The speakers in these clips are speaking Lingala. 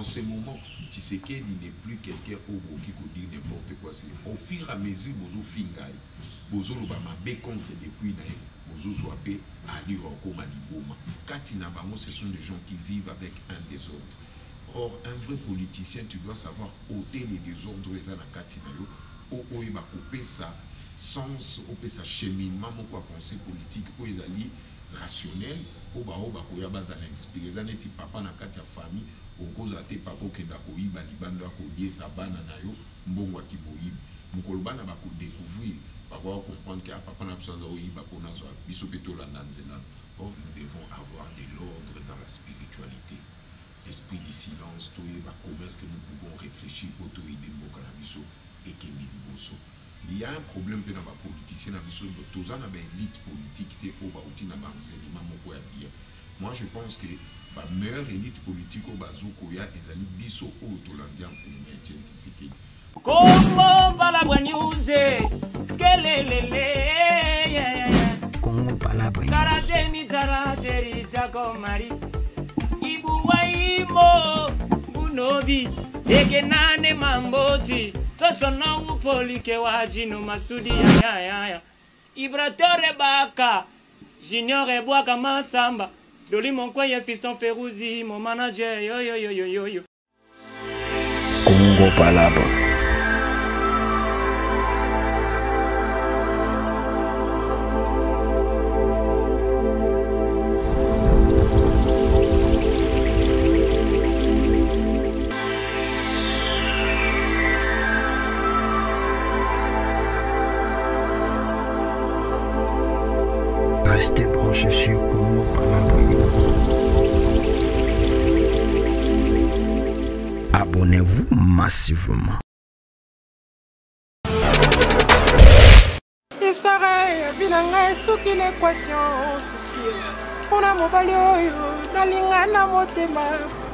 ce moment, Tshisekedi n'est plus quelqu'un qui peut dire n'importe quoi. Au fur et à mesure, bozo fingai, bozo lobama be contre depuis nae, bozo soapé à l'Iroko Maliboma. Katina Bango, ce sont des gens qui vivent avec un désordre. Or, un vrai politicien, tu dois savoir ôter les désordres les à la Katina yo, où il va couper sa sens, couper sa cheminement, mon pensée politique, où ils allaient rationnel, où il va inspiré, ça n'est pas na Katia famille. Au cause de tes papas qui ont eu Balibando à collier sa banane à yo, mbongo qui boïb. Mkolobana va découvrir, va comprendre que papa n'a pas besoin de pour nous bisobeto la nanzela. Or nous devons avoir de l'ordre dans la spiritualité. L'esprit du silence, tout est comment est-ce que nous pouvons réfléchir pour tout aider le cannabis et qu'il y il y a un problème dans la politicien, tous en avez une élite politique qui est au enseignement bien. Moi je pense que la meilleure élite politique au Bazoukoya est la biso auto l'ambiance et les métiers. Comment Palabre News? Skelelele. Congo Palabre News. Karate mitara teri chakomari. Ibuwaimo unobi. Ekenane mamboti. Sosona upolike wajino masudi ya. Ibratore baka. Junior ebwaka masamba. Doli mon koye fiston Ferouzi, mon manager, yo. Congo Palabre. Restez branchés sur Congo Palabre News. Abonnez-vous massivement. Israël, vinanga soki l'équation souci. Pour la mobile oyo, nalinga na motema.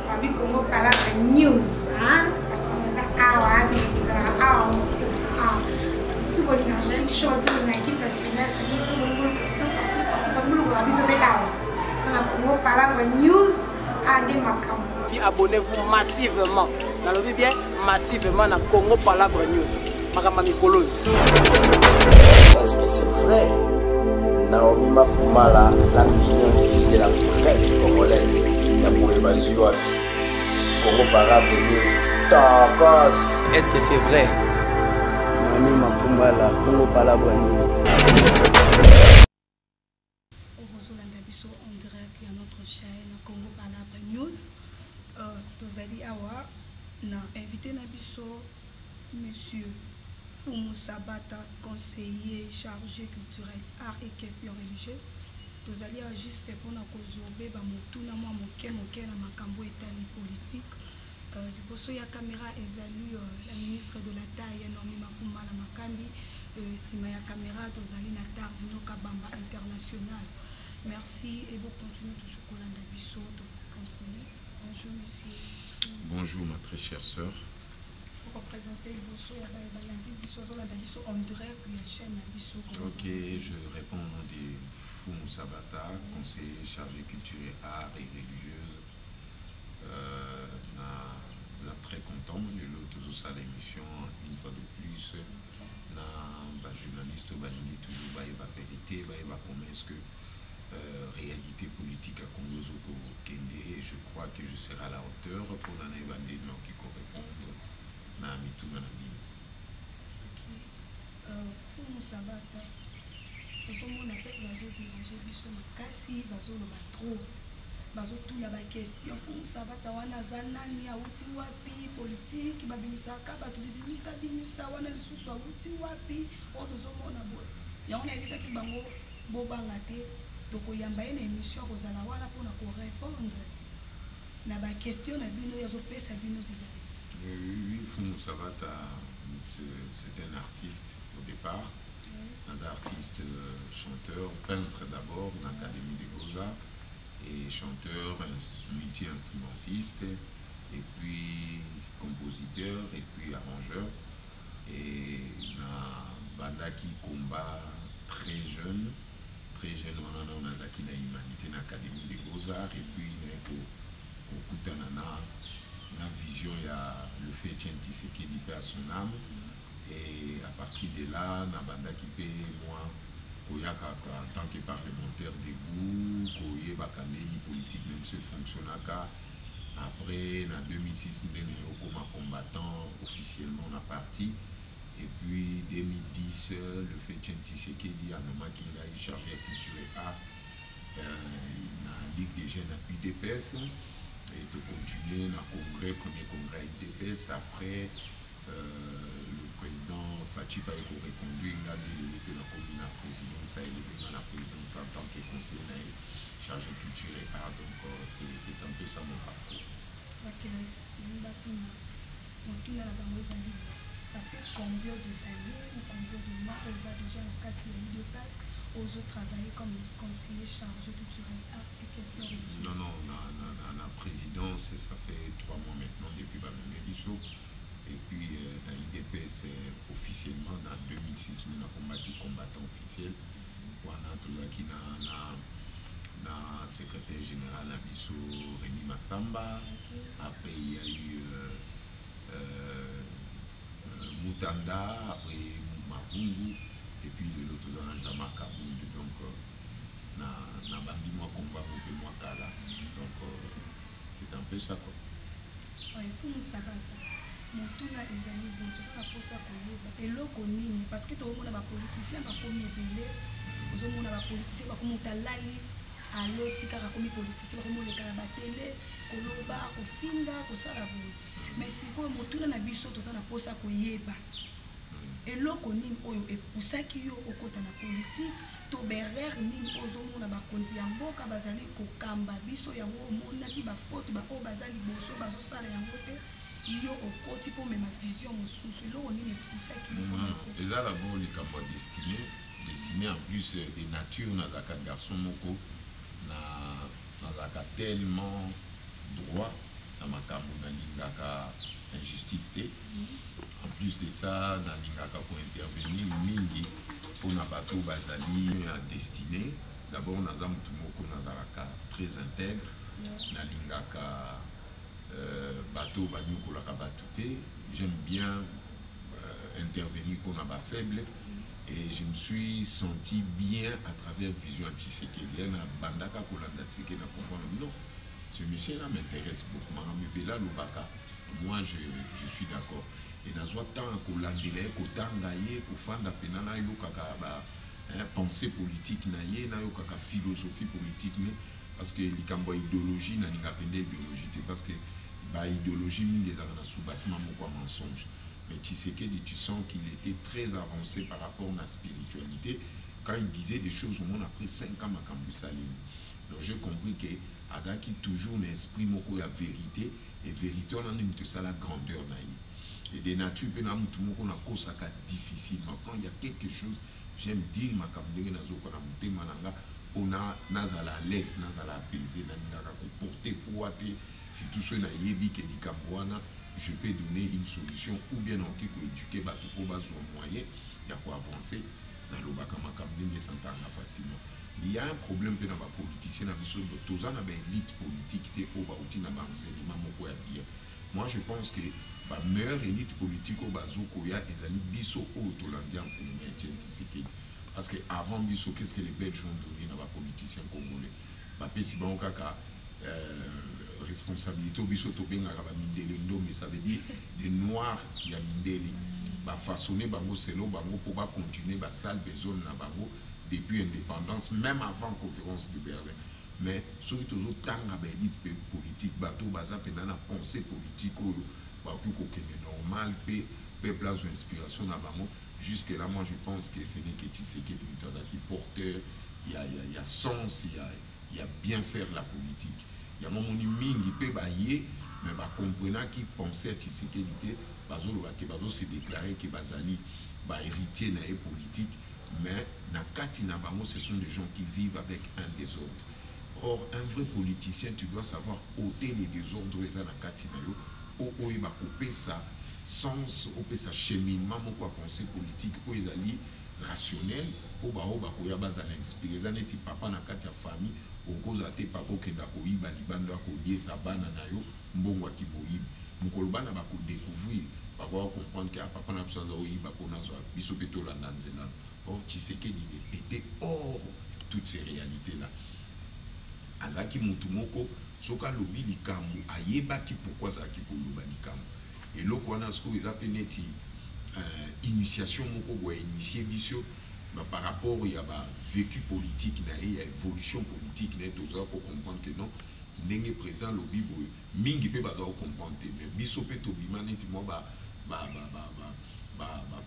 Abi Congo Palabre News, hein? Parce que ça awa, abi ça awa, tout le monde show pour une équipe nationale, c'est bien sûr Congo Palabre News à des macabre. Abonnez-vous massivement. Dans le bien massivement dans Congo Palabre News. Makamba mikolo. Est-ce que c'est vrai? Naomi Makumala, la million fille de la presse congolaise, la Boébazuabi, Congo Palabre News, Tacos. Est-ce que c'est vrai? Naomi Makumala, Congo Palabre News. En direct à notre chaîne Congo Palabre News. Nous allons invité monsieur Fumu Sabata, conseiller chargé culturel, art et questions religieuses. Nous allons juste pour nous aujourd'hui, na makambo etali politique. Liboso ya caméra ezali la ministre de la taille Naomi Makumala Makambi, sima ya caméra tozali na Tarzino Kabamba international. Merci et vous continuez toujours Kolanda Bisso de continuer. Bonjour monsieur. Bonjour ma très chère sœur. Pour représenter Bisso ya Balandi Bisso Zolanda Bisso en direct puis la chaîne Bisso. Ok, je réponds au nom de Fumu Sabata, conseiller chargé culturel, art et religieuse. Nous sommes très contents de l'autre ça l'émission une fois de plus. Na journaliste balingi toujours ba vérité, ba comment est-ce que réalité politique à Congo Zoko Kende, je crois que je serai à la hauteur pour l'année non qui correspondre na mitu na mi. Ok. Pour nous sabata, nous sommes on appelle bazo diriger biso makasi bazo lo trop. Bazo tout la question pour nous sabata wana zanani ya uti wapi politique babimisa ka batu bimisa wana lisusu uti wapi oto zomo na boy. Ya on a vu ça ki bango bobanga te. Donc il y a une émission aux Alawala pour répondre à la question de oui, Fumu Sabata, c'est un artiste au départ, un artiste chanteur, peintre d'abord dans l'Académie des Beaux-Arts, et chanteur, multi-instrumentiste, et puis compositeur, et puis arrangeur. Et dans Banda qui combat très jeune, on a la humanité dans l'Académie des Beaux-Arts et puis on a une vision, il y a le fait Tshisekedi paix à son âme. Et à partir de là, Nabanda qui paie moi, en tant que parlementaire debout, Koye Bakamei politique, même ce fonctionnaka. Après, en 2006, comme combattant officiellement on a parti. Et puis 2010, le fait Tshisekedi a nommé qu'il a chargé de culture et art. La Ligue des jeunes à UDPS. Et de continuer le congrès, premier congrès à UDPS. Après, le président Fachi a reconduit la délégué la commune à la présidence, et la présidence en tant que conseiller chargé de culture et art. Donc c'est un peu ça mon parcours. Ok, ça fait combien de années ou combien de mois vous avez déjà en 4 de place, aux autres travaillé comme conseiller chargé de culture et art et question religieuse? Non, la présidence, ça fait 3 mois maintenant depuis Bamemeliso. Et puis dans l'IDPS, officiellement, dans 2006, nous avons combattu combattant officiel. On a trouvé qui na secrétaire général Nabiso Rémi Massamba. Après, il y a eu Moutanda, après Mavungu, et puis de l'autre dans Makabound. Donc, na bandi moi combat pour moi Kala. Donc, c'est un peu ça quoi. Oui, il faut nous savoir. Motuna ezali bon tout ça pour ça koyeba eloko nini parce que tout le monde a politicien ba komi ebele ozo mona ba politicien ba komuta lali aloti kaka komi politicien ba komo le kala ba télé koloba kofinga kosala bon mais siko motuna na biso to ça na posa koyeba eloko nini oyo epusaki yo okota na politique to berrer nini ozo mona ba konti ya mboka bazali kokamba biso yango mona ki ba faute ba o bazali boso bazo sala yango te yo okoti pour même vision mususu lo on est poussé qui et là d'abord les campagnes destiné en plus de nature na zaka garçon moko na zaka tellement droit na makambo na lingaka injustice te en plus de ça na lingaka pour intervenir mingi pour na bato bazali destiné d'abord na zamutu moko na zaka très intègre na lingaka bateau banyokolaka batouté, j'aime bien intervenir pour n'a pas faible et je me suis senti bien à travers Vision Tshisekedi na bandaka kolanda tsike na comprendre non ce monsieur là m'intéresse beaucoup mais là lobaka moi je suis d'accord et na soit tant kolandela kotanga ye kofanda penana yo kaka ba pensée politique na ye na yo kaka philosophie politique mais parce que likambo idéologie na ningapende idéologie parce que bah idéologie mine des arena sous-bassement mon mensonge mais Tshisekedi tu sens qu'il était très avancé par rapport à la spiritualité quand il disait des choses au monde après 5 ans makambu salim donc j'ai compris que azaki toujours un esprit moko ya vérité et vérité on a une tout ça la grandeur naïe et des natures pe na mutu moko na kosaka difficilement quand il y a quelque chose j'aime dire makambu nazo ko na mutema nanga on a nazala à l'aise nazala apaisé na ndaka ko porter poité si tout ce na yebi ke likamboana je peux donner une solution ou bien on peut éduquer bato pour bazo moyen ya ko avancer na lobaka makambu ne s'entendre facilement il y a un problème pe na ba politicien na biso toza na ba élite politique te o ba outi na ba enseignement moko ya bien moi je pense que ba meilleure élite politique o bazo ko ya ezali biso o to l'ambiance enseignement ya Tshisekedi parce que avant biso qu'est-ce que les Belges ont donné na ba politiciens congolais ba pesi ba kaka responsabilité biso to bengaka ba mindele ndo mais ça veut dire les noirs ya mindele ba façonner bango selo bango pour ba continuer ba sale besoin na bango depuis indépendance même avant conférence de Berlin mais surtout aux tanga ba élite politique bato baza pena na pensée politique o ba ku ko kene normal pe place d'inspiration na bango jusque là moi je pense que c'est n'est que Tshisekedi qui porteur il y a sens il y a bien faire la politique il y a mon mingi pe ba yé mais ba comprenant qui pensait à Tshisekedi bazo se déclarer que bazali ba héritier na politique mais na kati na bango ce sont des gens qui vivent avec un désordre or un vrai politicien tu dois savoir ôter les désordres les na kati na yo o ba couper ça sens au sa cheminement moko pensée politique o ezali rationnel o ba ko ya bazala inspiré zaneti papa na kati ya famille okoza te papa okenda koyiba libando akolie sa bana na yo mbongo akiboyibi mukoloba na bako découvrir ba comprendre que papa na besoin de ba pona zo biso beto la nzela. Or Tshisekedi était hors toutes ces réalités là. Azaki mutumoko soka lobi likambo ayeba ki pourquoi zaki ko loba likambo. Et loko wana sko ezapενeti initiation moko bo initier biso par rapport il y a vécu politique na il y a évolution politique na toza ko comprendre que non ndenge président lobi boy mingi pe baza ko comprendre mais biso pe to bima neti mo ba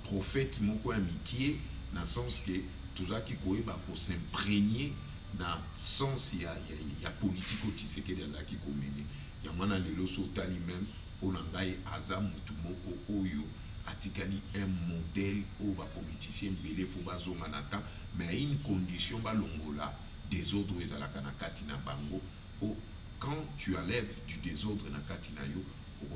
prophète moko amikie na sens que toza ki koyeba pour s'imprégner na sens il y a politique au Tshisekedi azaki komene ya mwana lelo so tali même onangai aza mutu moko oyo atikali un modèle au ba politicien belé fo bazonga na temps mais à une condition balongola désordre ezalaka na kati na bango quand tu enlèves du désordre na kati na yo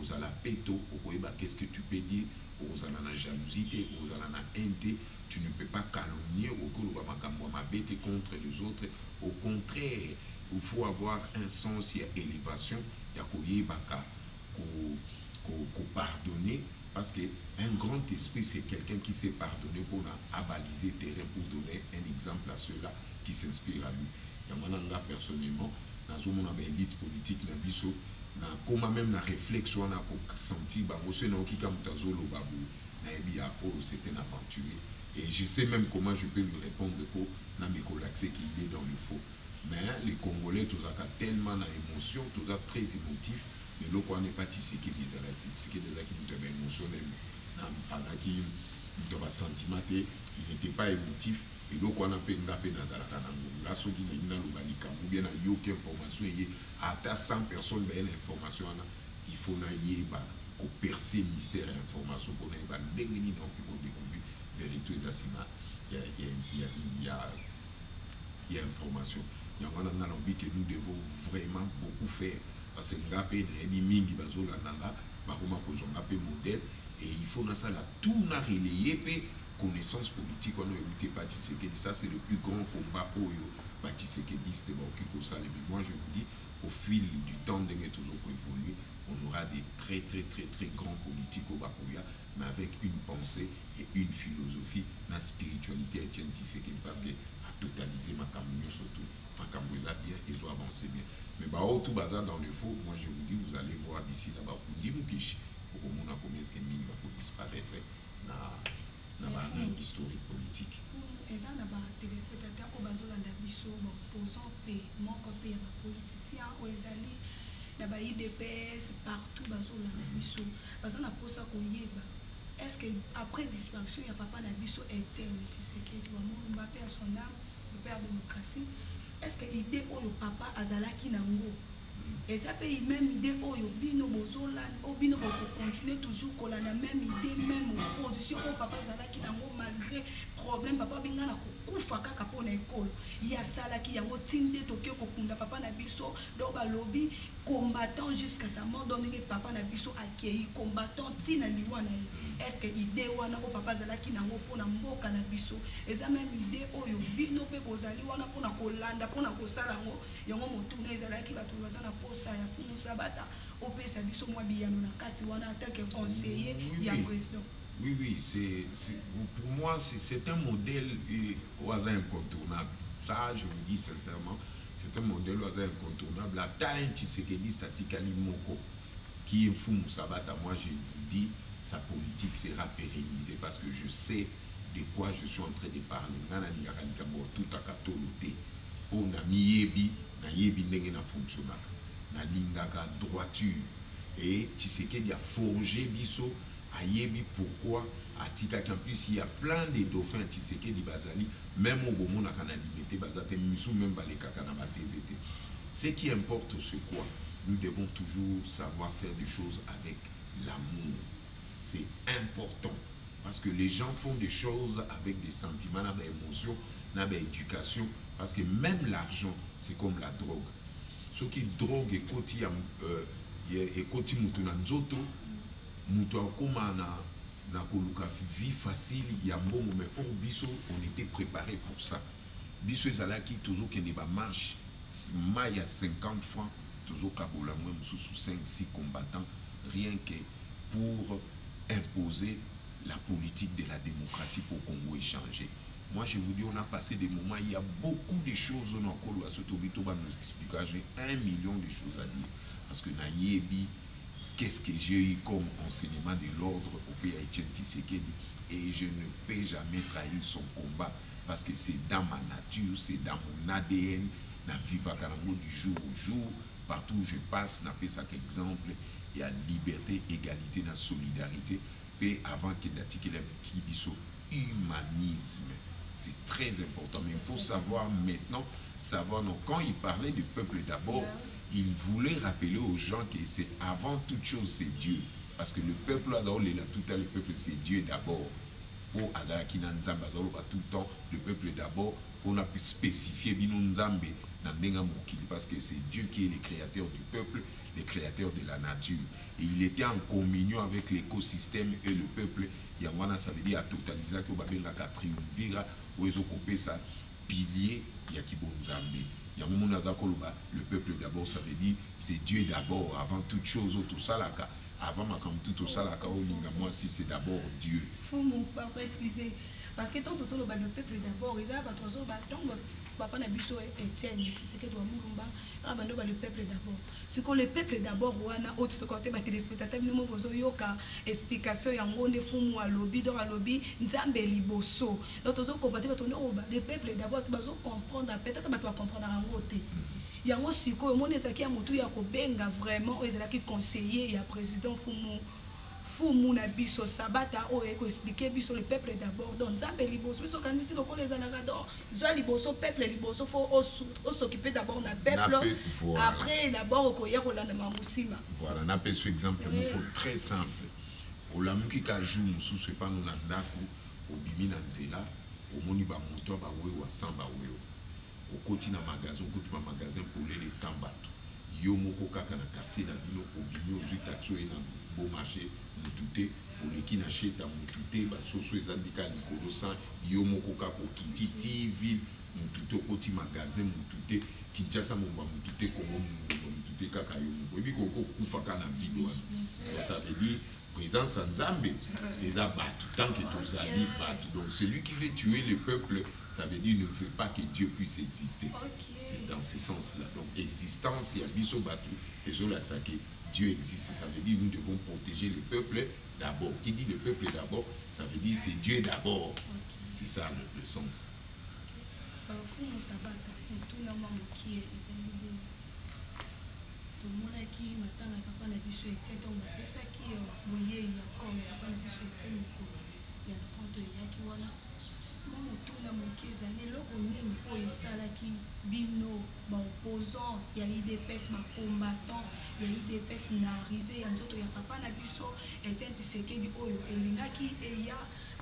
ozala peto okoyeba qu'est-ce que tu peux dire ozala na jalousie ozala na haine tu ne peux pas calomnier okoloba makambo mabete contre les autres au contraire il faut avoir un sens et élévation ya koyebaka ko pardonner parce que un grand esprit c'est quelqu'un qui sait pardonner pour abaliser terrain pour donner un exemple à ceux-là qui s'inspirent à lui. Yamananga personnellement nazomona ba élite politique na biso na koma même na réflexion na ko sentir ba moso na okika mutazolo babu na ebia oh c'était une aventure et je sais même comment je peux lui répondre pour na mekolaxé qu'il est dans le faux mais les Congolais tous a tellement na émotion tous a très émotif mais le quoi n'est pas Tshisekedi qui des qui nous émotionnel na pas qui nous a sentiment il n'était pas émotif et donc on a fait une peine dans la so qui n'a pas ou bien a eu aucune information et à 100 personnes ben information il faut na yeba ko percer mystère et information pour na ba ndengini donc pour découvrir vérité exactement il y a information il y a un envie que nous devons vraiment beaucoup faire parce que ngapé na ebi mingi bazola nanga ba koma ko zonga pe modèle et il faut na ça la tout na relayer pe connaissance politique on a écouté pas Tshisekedi ça c'est le plus grand combat oyo ba Tshisekedi c'était bon qui ça mais moi je vous dis au fil du temps d'engue toujours évoluer on aura des très grands politiques au Bakoya mais avec une pensée et une philosophie la spiritualité Etienne Tshisekedi parce que a totalisé ma campagne surtout ma campagne bien ils ont avancé bien mais bah tout bazar dans le faux moi je vous dis vous allez voir d'ici là-bas pour Dimukish pour qu'on a combien de mille va disparaître dans l'historique politique. Les gens là-bas, téléspectateurs, au bazolanda biso, posant paix, manque paix, politiciens, aux alliés, là-bas IDPS, partout bazolanda biso. Parce qu'on a posé ça qu'on y est. Est-ce que après disparition, il y a papa na biso éternel, tu sais qu'il doit mourir, Mbappé à son âme, le père démocratie. Est-ce que l'idée où le papa azalaki nango? Et ça peut même idée où bino bozola ou bino continuer toujours qu'on a la même idée même position au papa zalaki nango malgré problème papa binga na kufa kaka pona école il y a ça là qui yango tinde tokyo kokunda papa na biso do ba lobby combattant jusqu'à sa mort donner papa na biso accueilli combattant tina liwana est-ce que idée wana au papa zalaki nango pona mboka na biso et ça même idée oyo bino pe bozali wana pona kolanda pona kosala ngo yango motuna ezalaki bato bazana posa ya fumu sabata opesa biso mwa biyano na kati wana attaque conseiller ya président. Oui, pour moi, c'est un modèle au hasard incontournable. Ça, je vous dis sincèrement, c'est un modèle au hasard incontournable. La taille Tshisekedi Statikali Moko, qui est fou Moussabata, moi je vous dis, sa politique sera pérennisée parce que je sais de quoi je suis en train de parler. Tout à katoloté. On a miyebi, na yebi nenge na fonctionnaka. Na lingaka droiture. Et Tshisekedi a forgé biso. Ayebi pourquoi atika qu'en plus il y a plein de dauphins Tshisekedi Bazali même au moment na kana limité bazate misu même baleka kana ba TVT. Ce qui importe c'est quoi? Nous devons toujours savoir faire des choses avec l'amour. C'est important parce que les gens font des choses avec des sentiments, des émotions, des éducation parce que même l'argent c'est comme la drogue. Ce qui drogue et koti et koti mutuna nzoto mutu akoma na koluka vie facile ya mbongo mais au biso on était préparé pour ça biso ezalaki toujours kende ba marche ma ya 50 francs toujours kabola moi sous 5-6 combattants rien que pour imposer la politique de la démocratie pour Congo échanger. Moi, je vous dis, on a passé des moments, il y a beaucoup de choses, on a encore nous expliquer, j'ai 1 million de choses à dire. Parce que Naïebi, qu'est-ce que j'ai eu comme enseignement de l'ordre au pays Etienne Tshisekedi, et je ne peux jamais trahir son combat, parce que c'est dans ma nature, c'est dans mon ADN, na Viva Kalango du jour au jour, partout où je passe, n'a pas ça qu'exemple, il y a liberté, égalité, la solidarité, et avant qu'il y ait humanisme. C'est très important, mais il faut savoir maintenant, non, quand il parlait du peuple d'abord, il voulait rappeler aux gens que c'est avant toute chose, c'est Dieu. Parce que le peuple, tout le peuple, c'est Dieu d'abord. Pour Azaraki Nanzamba, tout le temps, le peuple d'abord, qu'on a pu spécifier Binonzambe, parce que c'est Dieu qui est le créateur du peuple, le créateur de la nature. Et il était en communion avec l'écosystème et le peuple. Yamwana, ça veut dire à totaliser que Babenga triumvira, ou ezokopé ça, pilier, Yakibonzambe. Le peuple d'abord, ça veut dire c'est Dieu d'abord, avant toute chose, tout ça là. Avant tout ça là, moi si c'est d'abord Dieu. Faut mon pas préciser. Parce que tant que le peuple d'abord, ils ont papa na biso Etienne Tshisekedi wa Mulumba abando ba le peuple d'abord. Ce que le peuple d'abord wana autre ce côté ba téléspectateur nous bozo yoka explication ya ngonde fumu a lobby do a lobby nzambe liboso. Donc tozo combattre ba tono oba le peuple d'abord bazo comprendre peut-être ba to comprendre ngote. Yango siko moni ezaki ya motu ya ko benga vraiment ezalaki conseiller ya président fumu na biso sabata o eko expliquer biso le peuple d'abord donc nzambe liboso biso kanisi loko les anagado zo liboso peuple liboso faut s'occuper d'abord na peuple après d'abord ko ya ko landa mambusima. Voilà, na pe ce exemple très simple. O la muki ka jou musu se pa no na ndako obimi na nzela o moni ba moto ba wewa samba wewa. Au côté na magasin, au côté na magasin pour les sambato. Yo moko kaka na quartier na bino obimi ozuta tsoe na bon marché mutute pour les qui n'achètent à mutute ba soso ezandika likolo san yo moko kaka kititi ville mutute au côté magasin mutute Kinshasa momba mutute Congo mutute kaka yo moko ebi koko kufaka na vidéo. Ça veut dire présence en Zambie, les abattus, tant que tous amis battent. Donc celui qui veut tuer le peuple, ça veut dire ne veut pas que Dieu puisse exister. C'est dans ce sens-là. Donc existence, il y a biso battu, et je l'ai que Dieu existe. Ça veut dire nous devons protéger le peuple d'abord. Qui dit le peuple d'abord, ça veut dire c'est Dieu d'abord. C'est ça le sens. tomonaki matanga ya papa na biso Etienne donc bapesaki boyei ya corps ya papa na biso Etienne mikolo ya 30 eyaki wana mo motuna moki ezali eloko nini oyo esalaki bino baopposant ya IDPS bacombattant ya IDPS na arrivé ya nzoto ya papa na biso Etienne Tshisekedi oyo elingaki eya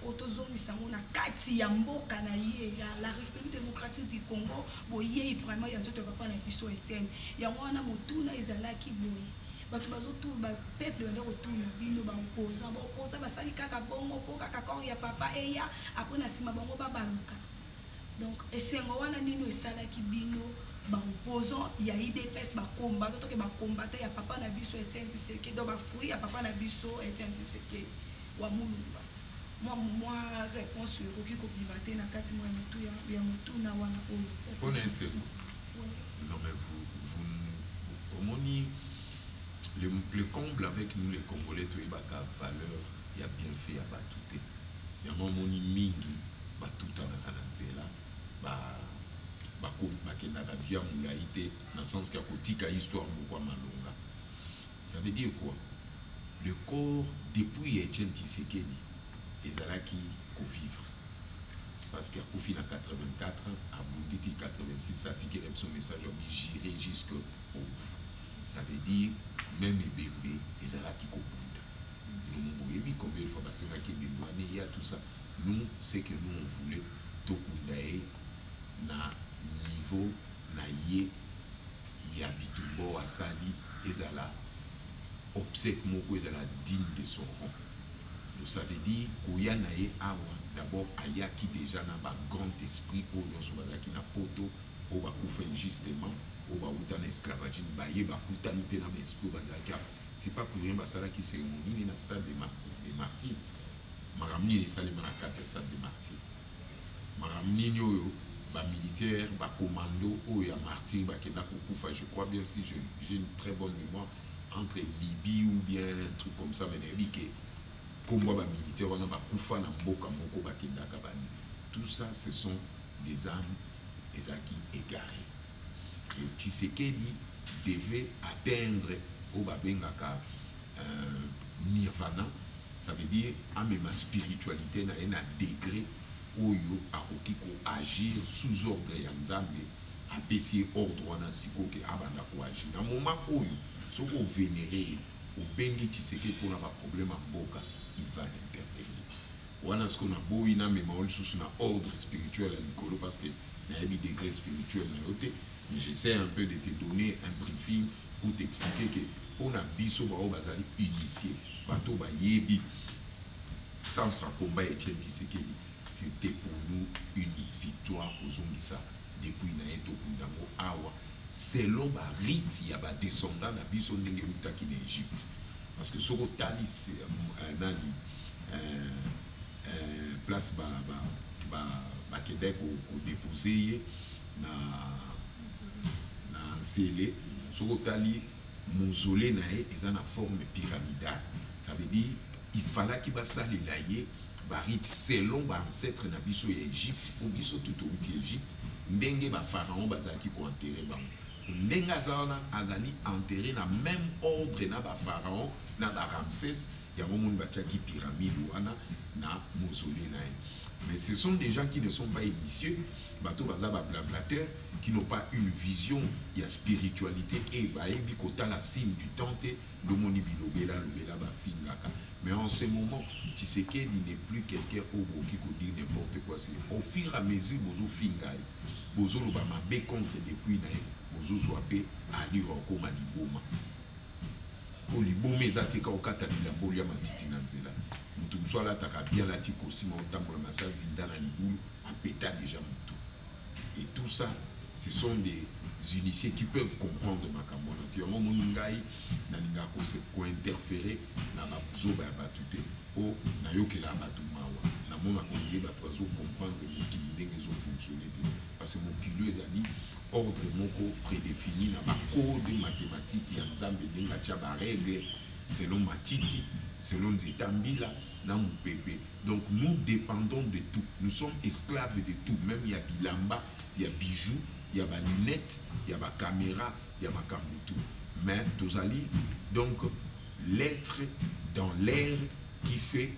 otozongisa ngo na kati ya mboka na ye ya la République démocratique du Congo boyei vraiment ya nzoto ya papa na biso Etienne ya wana motuna ezalaki boye bato bazotu ba peuple banda kotuna bino baopposant basali kaka bongo po kaka corps ya papa eya après na sima bango babaluka donc esengo wana nino esalaki bino baopposant ya IDPS bacombattant toke bacombattant ya papa na biso Etienne Tshisekedi donc bafui ya papa na biso Etienne Tshisekedi wa Mulumba. Moi réponse qui complimenté na kati moi mutu ya mutu na wana oyo. Connaissez-vous? Non mais vous omoni le comble avec nous les Congolais to ebaka valeur ya bien fait ya batute. Ya moni mingi batuta na kananzela ba kenda ka via mulaite na sens ka kotika histoire moko malonga. Ça veut dire quoi? Le corps depuis Etienne Tshisekedi ezalaki vivre parce qu'il a fini en 84 à Bouditi 86 a tiqué son message a j'irai jusqu'au bout. Ça veut dire même les bébés ezalaki kobunda nous voyez combien de fois parce que il y a tout ça nous c'est que nous on voulait tokundae na niveau na ye ya bitumbo asali ezala obsèque moko ezala digne de son rang. Ça veut dire qu'il d'abord ayaki déjà dans un grand esprit où nous qui na poto où va faire justement où va outan esclavage baye va outanité dans l'esprit bazaka c'est pas pour rien basala qui cérémonie dans le stade des martyrs. Maramni les salles dans la carte stade des martyrs. Maramni yo ba militaire, ba commando ou ya martyr ba kena kokufa, je crois bien si j'ai une très bonne mémoire entre Libye ou bien un truc comme ça mais que combat ba militaire on a ba kufa na mboka moko ba kenda kabani. Tout ça ce sont des âmes ezaki égarées. Et Tshisekedi devait atteindre au babengaka nirvana, ça veut dire à ma spiritualité na un degré oyo akoki ko agir sous ordre ya Nzambe apesi ordre wana siko ke abanda ko agir na moment oyo soko vénérer au bengi Tshisekedi pour na ba problème en boka il va intervenir wana ce qu'on a boyi na mema ol sous na ordre spirituel à l'icolo parce que na yebi degré spirituel na yote. Mais j'essaie un peu de te donner un briefing pour t'expliquer que on a biso bao bazali initié bato ba yebi sans un combat Etienne Tshisekedi c'était pour nous une victoire aux Zongisa depuis naeto kundango awa selon ba rite ya ba descendant na biso ndenge mitaki na Égypte parce que soko tali c'est nani place ba Québec au déposer na Nsele, Sokotali, mausolée nae, ils ont une forme pyramidale. Ça veut dire il fallait qu'il basse les laïers, barit selon ba ancêtre na biso ya Égypte, pour biso tout au bout Égypte, ndenge ba pharaon bazaki ko enterrer ba. Ndenge azali enterré na même ordre na ba pharaon na ba Ramsès, ya momon bataki pyramide wana na mausolée nae. Mais ce sont des gens qui ne sont pas initiés, bateau bazaba blablateur, qui n'ont pas une vision, il y a spiritualité et baebi kota la signe du tente, l'omoni bilobela lobela ba fingaka. Mais en ce moment, Tshisekedi n'est plus quelqu'un qui peut dire n'importe quoi. Au fur et à mesure, bozo fingai, bozo lo ba mabe contre depuis nae, bozo soape ali roko maliboma. Pour les beaux mézati ka okata bila bolia matiti na nzela. Mutu mswala taka bien la ti costume otambola masa zinda na libulu a péta déjà mutu. Et tout ça, ce sont des initiés qui peuvent comprendre ma kamona. Tu as mon ngai na ninga ko interférer na ba buzo ba batute o na yoke la batu mawa. Na mona ko yeba tozo comprendre ki ndenge zo fonctionner parce que mon kilo ezali ordre moko prédéfini na ba code mathématique ya Nzambe ndenge cha ba règle selon matiti selon Nzetambila na Mupepe. Donc nous dépendons de tout, nous sommes esclaves de tout, même il y a bilamba, il y a bijoux, il y a ba lunettes, il y a ba caméra, il y a ma tout. Mais Tozali, donc l'être dans l'air qui fait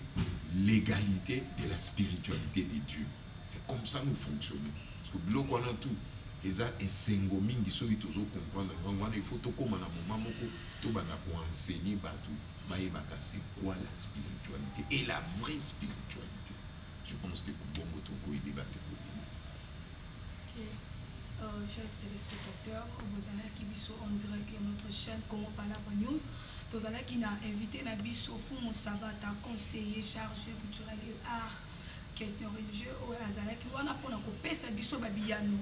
l'égalité de la spiritualité de Dieu. C'est comme ça nous fonctionnons. Parce que l'eau qu'on a tout, et ça est sengoming qui sont tous comprendre. Il faut tout comme un moment tout bana pour enseigner batou, c'est quoi la spiritualité et la vraie spiritualité. Je pense que pour bon beaucoup il débat pour chers téléspectateurs, vous en direct sur notre chaîne Congo Palabre News. Nous avons invité Nabiso Fumu Sabata, conseiller chargé culturel et art, question religieuse au Azalaki. On a pour nous sa biso babiano.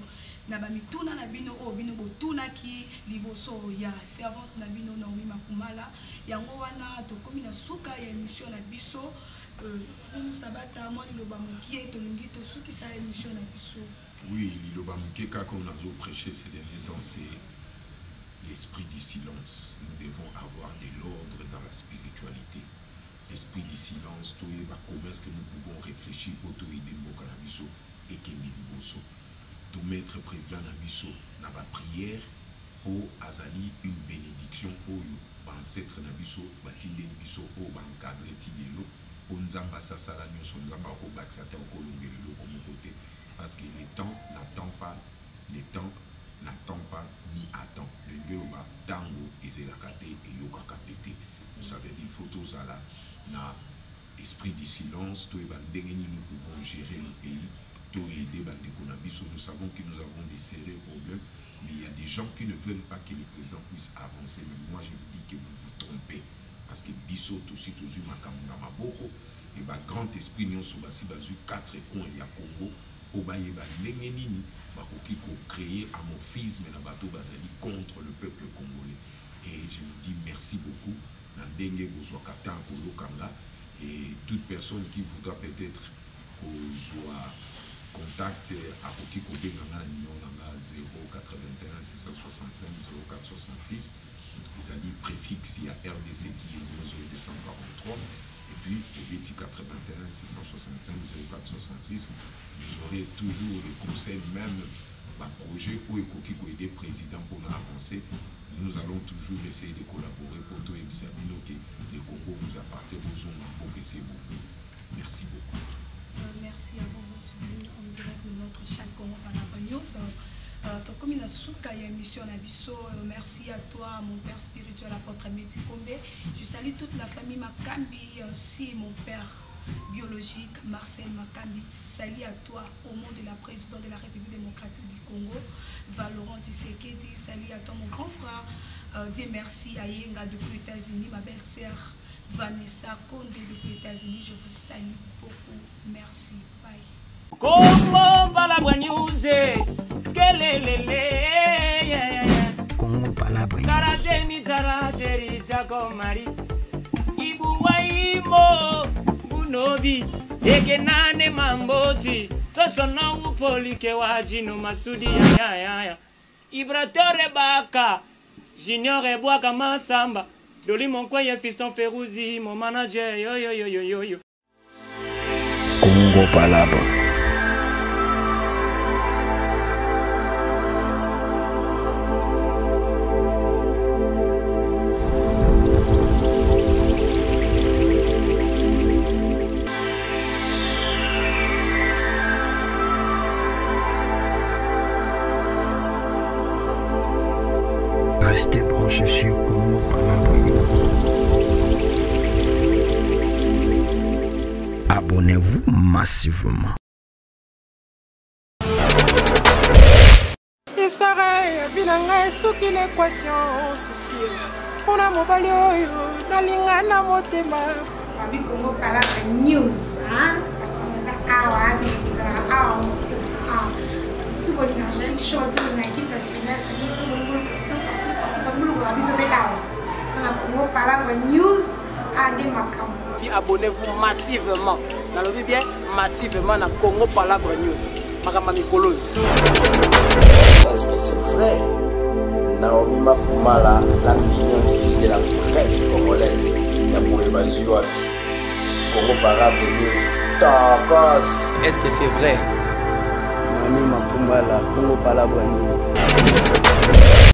Nabamituna Nabino o bino botuna ki liboso ya servante Nabino Naomi Makumala. Yango wana to komi na suka ya émission Nabiso. Fumu Sabata moi liloba mukie to lingi to suki sa émission Nabiso. Oui, liloba mukie ka qu'on a prêché ces derniers temps c'est l'esprit du silence. Nous devons avoir de l'ordre dans la spiritualité. L'esprit du silence, comment est-ce que nous pouvons réfléchir pour tout aider Mbokanabiso et Kendi Liboso. Tout maître président Nabiso n'a pas prière pour Azali une bénédiction pour ancêtre Nabiso, Batinde Nabiso, pour encadrer Tidelo, pour Nzamba Sassala Nyuso, Nzamba Oko Baksata Oko Longelelo comme côté. Parce que le temps n'attend pas, le temps n'attend pas ni attend. Le Ngeloba, Tango, Ezelakate et Yokakapete. Vous savez, des photos à la na esprit du silence, nous pouvons gérer le pays, nous savons que nous avons des sérieux problèmes, mais il y a des gens qui ne veulent pas que le président puisse avancer. Mais moi je vous dis que vous vous trompez, parce que Bissot aussi toujours Makamuna Maboko, et bah grand esprit nous sommes basés sur 4 coins il y a Congo, pour bailler nengenini, créer amorphisme na bateau basali contre le peuple congolais. Et je vous dis merci beaucoup. Nandenge bozwaka temps koyokanga et toute personne qui voudra peut-être kozwa contact akoki kobenganga na numéro nanga 081 665 0466 ezali préfixe ya RDC qui est 00243 et puis au BT 81 665 0466 vous aurez toujours les conseils même par projet où ekoki ko aider président pour avancer. Nous allons toujours essayer de collaborer pour tout et que les Congo vous appartiennent aux zones pour que c'est bon. Merci beaucoup. Merci à vous de suivre en direct de notre chaîne Congo Palabre News. Comme il a souka émission Nabiso, merci à toi, mon père spirituel, apôtre Mehdi Kombe. Je salue toute la famille Makambi, ainsi mon père biologique Marcel Makambi. Salut à toi au nom de la présidente de la République démocratique du Congo, Valorant Tshisekedi. Salut à toi mon grand frère. Dis merci à Yenga depuis les États-Unis, ma belle-sœur Vanessa Konde depuis les États-Unis. Je vous salue beaucoup. Merci. Bye. Congo Palabre News. Skelelele. Congo Palabre News. Taratemi tarateri Jakomari. Ibuwaimo. Nobi ekenane mamboti sosona upolike wajino masudi ya Ibratore baka Junior ebwaka masamba Doli monkoye fiston Feruzi mon manager yo Congo Palabre. Restez branchés sur Congo Palabre News. Abonnez-vous massivement. Histoire ya vilanga soki l'équation souci. Pona mobali oyo nalinga na motema. Abi Congo Palabre News, hein? Parce que ça awa abi ça awa tout bon argent, il show tout une équipe nationale, c'est bien sur le monde, sont partout le abi sur les awa. Na Congo Palabre News a des makam. Abonnez-vous massivement. Dans le bien massivement na Congo Palabre News. Makama mikolo. Est-ce que c'est vrai? Naomi Makumala, la million fille de la presse congolaise, la Boébazuabi, Congo Palabre News, Tacos. Est-ce que c'est vrai? Naomi Makumala, Congo Palabre News.